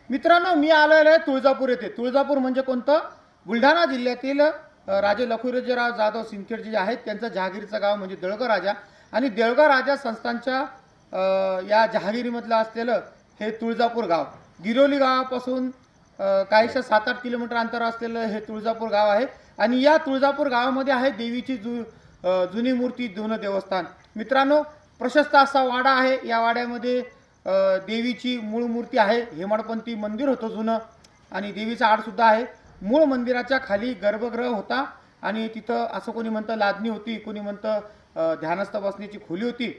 मित्रांनो, मी आलेलो आहे तुळजापूर येथे. तुळजापूर म्हणजे कोणतं? बुलढाणा जिल्ह्यातील राजे लखुराजराव जाधव सिंदखेडचे जे आहेत त्यांचं जहागिरीचं गाव म्हणजे देऊळगाव राजा. आणि देऊळगाव राजा संस्थांच्या या जहागिरीमधलं असलेलं हे तुळजापूर गाव. गिरोली गावापासून काहीशा 7-8 किलोमीटर अंतर असलेलं हे तुळजापूर गाव आहे. आणि या तुळजापूर गावामध्ये आहे देवीची जुनी मूर्ती, जुनं देवस्थान. मित्रांनो, प्रशस्त असा वाडा आहे. या वाड्यामध्ये देवीची मूळ मूर्ती आहे. हेमाडपंथी मंदिर होतं जुनं आणि देवीचा आडसुद्धा आहे. मूळ मंदिराच्या खाली गर्भगृह होता आणि तिथं असं कोणी म्हणतं लादणी होती, कोणी म्हणतं ध्यानस्थ बसण्याची खोली होती.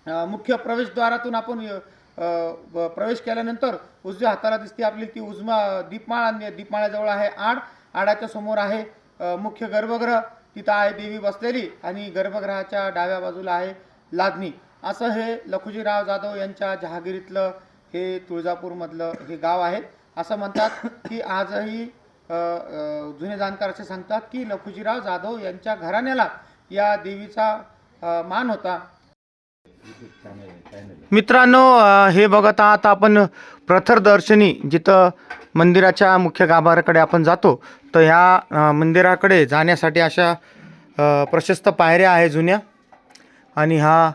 मुख्य प्रवेशद्वारातून आपण प्रवेश केल्यानंतर उजव्या हाताला दिसते आपली ती दीपमाळ, आणि दीपमाळ्याजवळ आहे आडाच्या समोर आहे मुख्य गर्भगृह. तिथं आहे देवी बसलेली आणि गर्भगृहाच्या डाव्या बाजूला आहे लादणी. असं हे लखुजीराव जाधव यांच्या जहागिरीतलं हे तुळजापूरमधलं हे गाव आहे. असं म्हणतात की आजही जुने जाणकार असे सांगतात की लखुजीराव जाधव यांच्या घराण्याला या देवीचा मान होता. मित्रांनो, हे बघत आहात आपण प्रथरदर्शनी, जिथं मंदिराच्या मुख्य गाभाऱ्याकडे आपण जातो. तर ह्या मंदिराकडे जाण्यासाठी अशा प्रशस्त पायऱ्या आहे जुन्या. आणि हा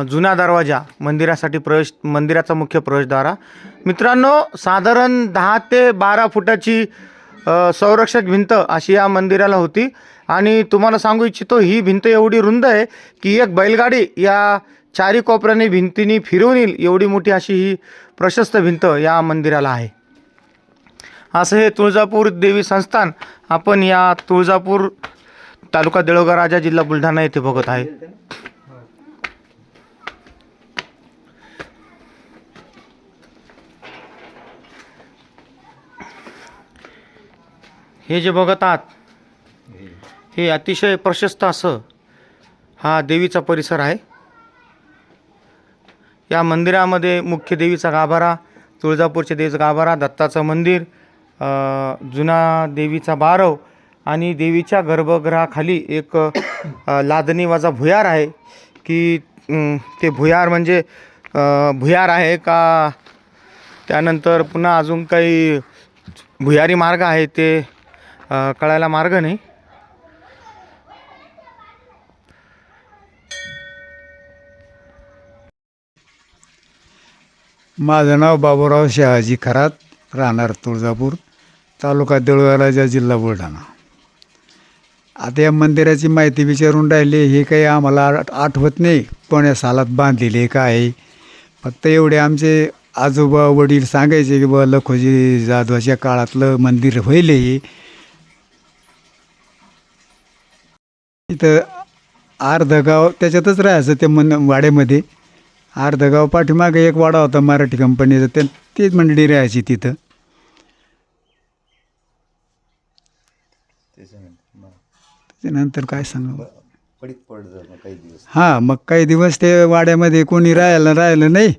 जुना दरवाजा मंदिराचा मुख्य प्रवेशद्वार. मित्रांनो, साधारण 10 ते 12 फुटाची संरक्षक भिंत अशी या मंदिराला होती. आणि तुम्हाला सांगू इच्छितो, ही भिंत एवढी रुंद आहे की एक बैलगाडी या चारी कोपऱ्याने भिंतीने फिरवून येईल एवढी मोठी अशी ही प्रशस्त भिंत या मंदिराला आहे. असं हे तुळजापूर देवी संस्थान आपण या तुळजापूर, तालुका देऊळगाव राजा, जिल्हा बुलढाणा येथे बघत आहे. हे जे बघत आहात हे अतिशय प्रशस्त असं हा देवीचा परिसर आहे. या मंदिरामध्ये मुख्य देवीचा गाभारा, तुळजापूरच्या देवीचा गाभारा, दत्ताचं मंदिर, जुना देवीचा बारव आणि देवीच्या गर्भगृहाखाली एक लादणी वजा भुयार आहे. की ते भुयार म्हणजे भुयार आहे का, त्यानंतर पुन्हा अजून काही भुयारी मार्ग आहे ते कळायला मार्ग नाही. माझं नाव बाबूराव शहाजी खरात, राहणार तुळजापूर, तालुका देऊळगाव राजा, जिल्हा बुलढाणा. आता या मंदिराची माहिती विचारून राहिले, हे काही आम्हाला आठवत नाही कोण्या सालात बांधलेले काय आहे. फक्त एवढे आमचे आजोबा वडील सांगायचे की बा लखोजी जाधवाच्या काळातलं मंदिर होईल. हे इथं अर्धं गाव त्याच्यातच राहायचं त्या वाड्यामध्ये. अर्धं गाव पाठीमागे एक वाडा होता मराठी कंपनीचा, तेच मंडळी राहायची तिथं. त्याच्यानंतर काय सांगू, हां, मग काही दिवस ते वाड्यामध्ये कोणी राहिलं नाही.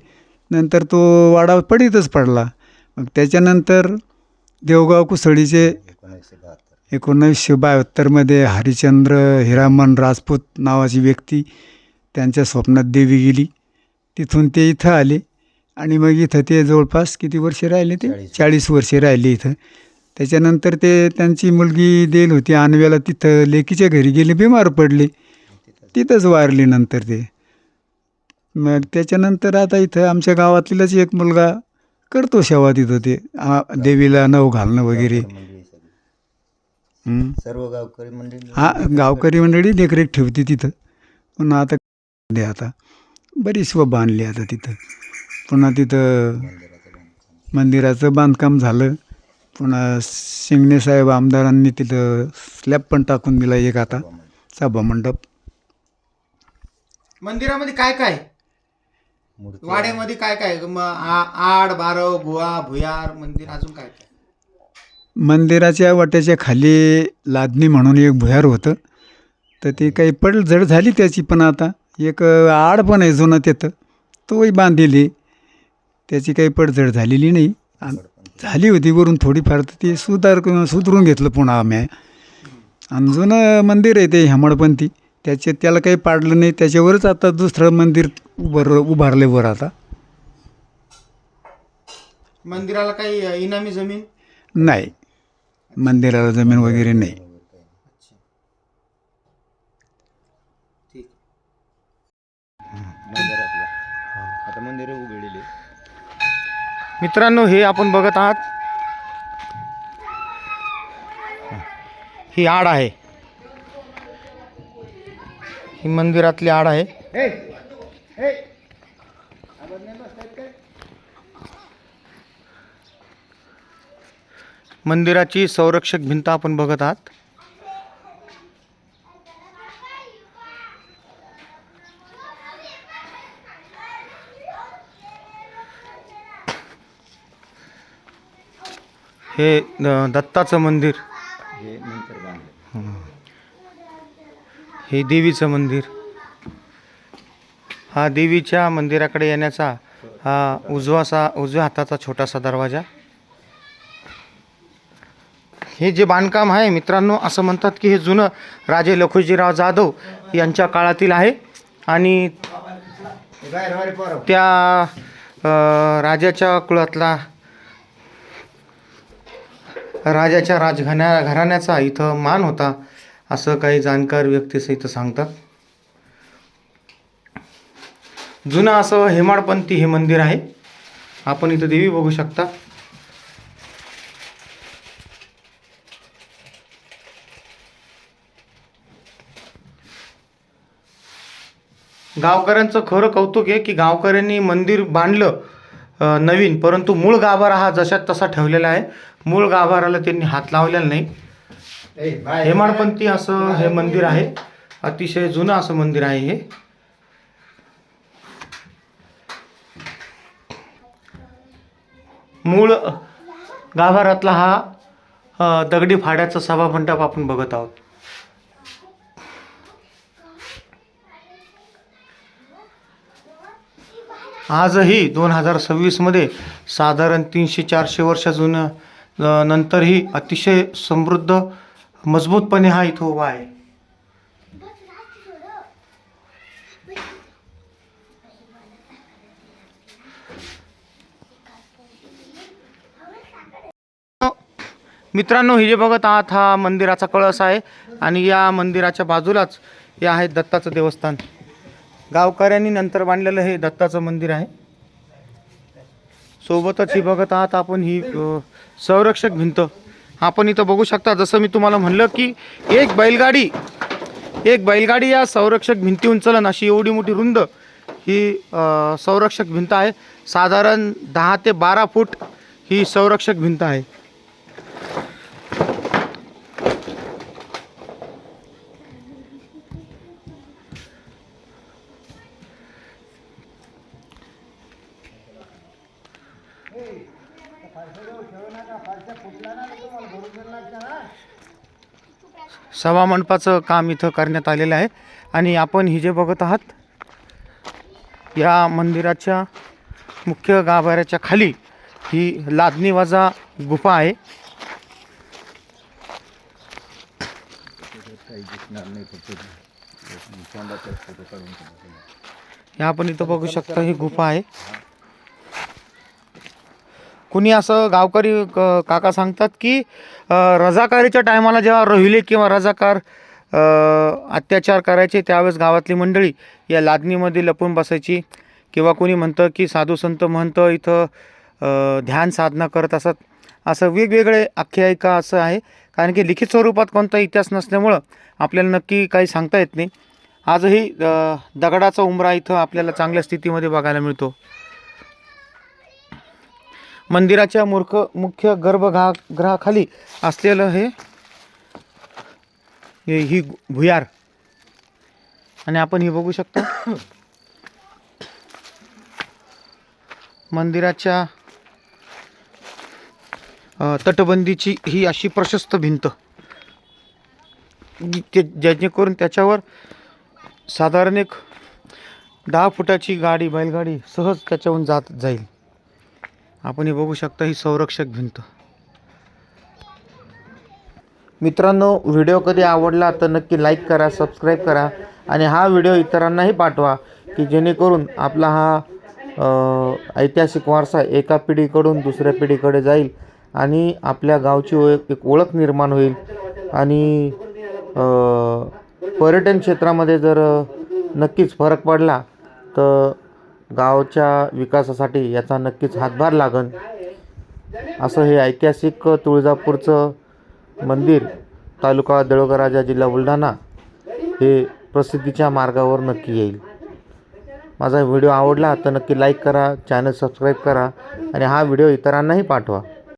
नंतर तो वाडा पडीतच पडला. मग त्याच्यानंतर देवगाव कुसळीचे 1972मध्ये हरिश्चंद्र हिरामन राजपूत नावाची व्यक्ती, त्यांच्या स्वप्नात देवी गेली. तिथून ते इथं आले आणि मग इथं ते जवळपास किती वर्षे राहिले, ते 40 वर्षे राहिले इथं. त्याच्यानंतर ते त्यांची मुलगी देल होती आणव्याला, तिथं लेकीच्या घरी गेले, बिमार पडले, तिथंच वारली नंतर ते. मग त्याच्यानंतर आता इथं आमच्या गावातलाच एक मुलगा करतो सेवा तिथं, ते देवीला नऊ घालणं वगैरे. सर्व गावकरी मंडळी, हां, गावकरी मंडळी देखरेख ठेवते तिथं. पुन्हा आता बरीच बांधली आता तिथं. पुन्हा तिथं मंदिराचं बांधकाम झालं. पुन्हा शिंगणे साहेब आमदारांनी तिथं स्लॅब पण टाकून दिला एक, आता सभामंडप. मंदिरामध्ये काय काय, वाड्यामध्ये काय काय, आड, बारव, गुहा, भुयार, मंदिर, अजून काय काय? मंदिराच्या वाट्याच्या खाली लादणी म्हणून एक भुयार होतं. तर ते काही पडझड झाली त्याची. पण आता एक आड पण आहे जुनं तिथं, तोही बांधलेली, त्याची काही पडझड झालेली नाही. झाली होती वरून थोडीफार, तर ती सुधरून घेतलं पुन्हा आम्ही. आणि जुनं मंदिर आहे ते हेमाडपंथी, त्याला काही पाडलं नाही. त्याच्यावरच आता दुसरं मंदिर उभारले वर आता. मंदिराला काही इनामी जमीन? नाही, मंदिराला जमीन वगैरे नाही. ठीक. आता मंदिर उघडलेले. मित्रांनो, हे आपण बघत आहात, ही आड आहे, ही मंदिरातली आड आहे. मंदिराची संरक्षक भिंत आपण बघत आहात. हे दत्ताचं मंदिर, हे नंतर बांधले. हे देवीचं मंदिर. हा देवीच्या मंदिराकडे येण्याचा हा उजव्या हाताचा छोटासा दरवाजा. हे जे बांधकाम आहे मित्रांनो, असं म्हणतात की हे जुनं राजे लखुजीराव जाधव यांच्या काळातील आहे आणि त्या राजाच्या कुळातला राजाच्या घराण्याचा इथं मान होता, असं काही जाणकार व्यक्ती इथं सांगतात. जुनं असं हेमाडपंथी हे मंदिर आहे. आपण इथं देवी बघू शकता. गावकऱ्यांचं खरं कौतुक आहे की गावकऱ्यांनी मंदिर बांधलं नवीन, परंतु मूळ गाभारा हा जशात तसा ठेवलेला आहे. मूळ गाभाराला त्यांनी हात लावलेला नाही. हेमाडपंथी असं हे मंदिर आहे. अतिशय जुनं असं मंदिर आहे हे. मूळ गाभारातला हा दगडी फाड्याचा सभामंडप आपण बघत आहोत. आजही 2026 मध्ये साधारण 300-400 वर्ष जुनं नंतरही अतिशय समृद्ध मजबूतपणे हा इथं उभा आहे. मित्रांनो, हे जे बघत आहात हा मंदिराचा कळस आहे आणि या मंदिराच्या बाजूलाच हे आहे दत्ताचं देवस्थान. गावकऱ्यांनी नंतर बांधलेलं हे दत्ताचं मंदिर आहे. सोबतच ही बघत आहात आपण ही संरक्षक भिंत आपण इथं बघू शकता. जसं मी तुम्हाला म्हणलं की एक बैलगाडी या संरक्षक भिंतीहून चलन अशी एवढी मोठी रुंद ही संरक्षक भिंत आहे. साधारण 10 ते 12 फूट ही संरक्षक भिंत आहे. सभामंडपाचं काम इथं करण्यात आलेलं आहे आणि आपण ही जे बघत आहात या मंदिराच्या मुख्य गाभाऱ्याच्या खाली ही लादणी वजा गुफा आहे. हे आपण इथं बघू शकता, ही गुफा आहे. कुणी असं गावकरी काका सांगतात की रजाकारीच्या टायमाला जेव्हा रोहिले किंवा रजाकार अत्याचार करायचे त्यावेळेस गावातली मंडळी या लादणीमध्ये लपून बसायची, किंवा कोणी म्हणतं की साधू संत महंत इथं ध्यान साधना करत असत. असं वेगवेगळे आख्यायिका असं आहे, कारण की लिखित स्वरूपात कोणता इतिहास नसल्यामुळं आपल्याला नक्की काही सांगता येत नाही. आजही दगडाचा उंबरा इथं आपल्याला चांगल्या स्थितीमध्ये बघायला मिळतो. मंदिराच्या मुख्य गर्भगृहाखाली असलेलं ही भुयार आणि आपण ही बघू शकता. मंदिराच्या तटबंदीची ही अशी प्रशस्त भिंत जेणेकरून त्याच्यावर साधारण एक 10 फुटाची बैलगाडी सहज त्याच्याहून जात जाईल. आपण हे बघू शकता, ही संरक्षक भिंत. मित्रांनो, व्हिडिओ कधी आवडला तर नक्की लाईक करा, सबस्क्राईब करा आणि हा व्हिडिओ इतरांनाही पाठवा की जेणेकरून आपला हा ऐतिहासिक वारसा एका पिढीकडून दुसऱ्या पिढीकडे जाईल आणि आपल्या गावची एक ओळख निर्माण होईल. आणि पर्यटन क्षेत्रामध्ये जर नक्कीच फरक पडला तर गावच्या विकासासाठी याचा नक्कीच हातभार लागन. असं हे ऐतिहासिक तुळजापूरचं मंदिर, तालुका देऊळगाव, जिल्हा बुलढाणा हे प्रसिद्धीच्या मार्गावर नक्की येईल. माझा व्हिडिओ आवडला तर नक्की लाईक करा, चॅनल सबस्क्राईब करा आणि हा व्हिडिओ इतरांनाही पाठवा.